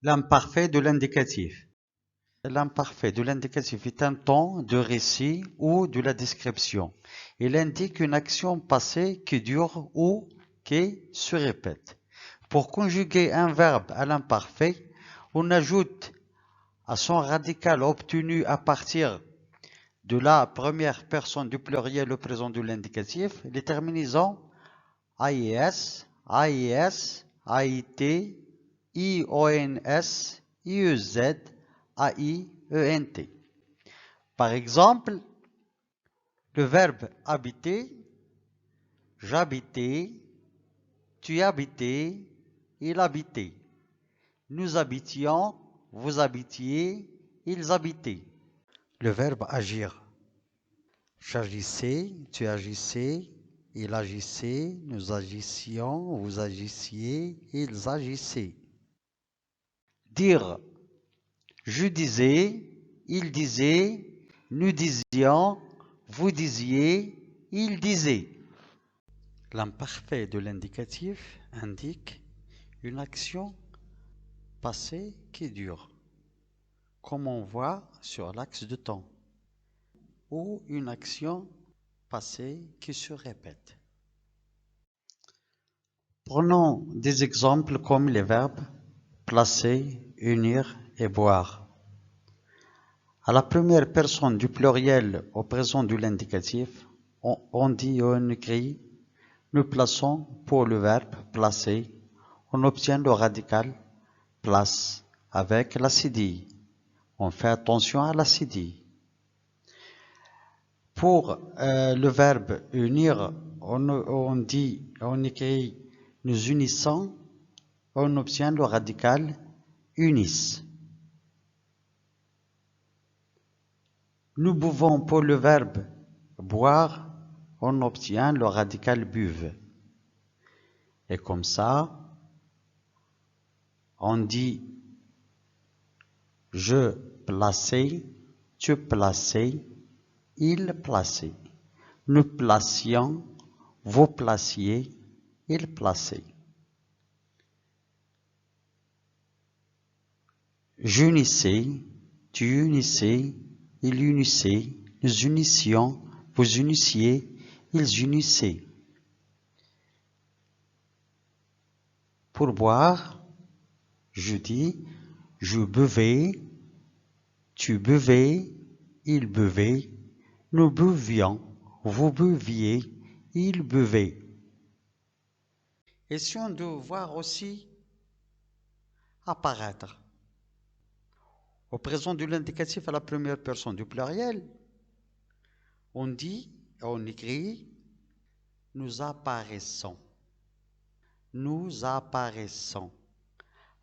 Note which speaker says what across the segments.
Speaker 1: L'imparfait de l'indicatif. L'imparfait de l'indicatif est un temps de récit ou de la description. Il indique une action passée qui dure ou qui se répète. Pour conjuguer un verbe à l'imparfait, on ajoute à son radical obtenu à partir de la première personne du pluriel au présent de l'indicatif les terminaisons AIS, AIS, AIT, IONS, IEZ, AIENT. Par exemple, le verbe habiter, j'habitais, tu habitais, il habitait. Nous habitions, vous habitiez, ils habitaient. Le verbe agir. J'agissais, tu agissais, il agissait, nous agissions, vous agissiez, ils agissaient. Dire. Je disais, il disait, nous disions, vous disiez, il disait. L'imparfait de l'indicatif indique une action passée qui dure, comme on voit sur l'axe de temps, ou une action passée qui se répète. Prenons des exemples comme les verbes placer, unir et boire. À la première personne du pluriel au présent de l'indicatif, on dit et on écrit, nous plaçons pour le verbe placer, on obtient le radical place avec la cédille. On fait attention à la cédille. Pour le verbe unir, on dit, on écrit nous unissons, on obtient le radical unissent. Nous buvons pour le verbe boire, on obtient le radical buve. Et comme ça, on dit je plaçais, tu plaçais, il plaçait. Nous placions, vous placiez, il plaçait. J'unissais, tu unissais, il unissait, nous unissions, vous unissiez, ils unissaient. Pour boire, je dis, je buvais, tu buvais, il buvait, nous buvions, vous buviez, il buvait. Essayons de voir aussi apparaître. Au présent de l'indicatif à la première personne du pluriel, on dit, on écrit, nous apparaissons. Nous apparaissons.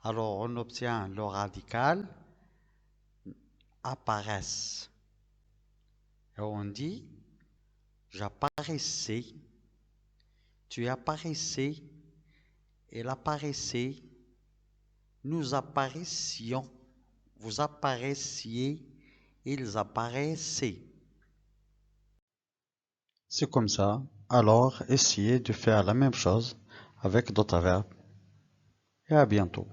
Speaker 1: Alors on obtient le radical apparaissent. Et on dit, j'apparaissais, tu apparaissais, il apparaissait, nous apparaissions, vous apparaissiez, ils apparaissaient. C'est comme ça. Alors, essayez de faire la même chose avec d'autres verbes. Et à bientôt.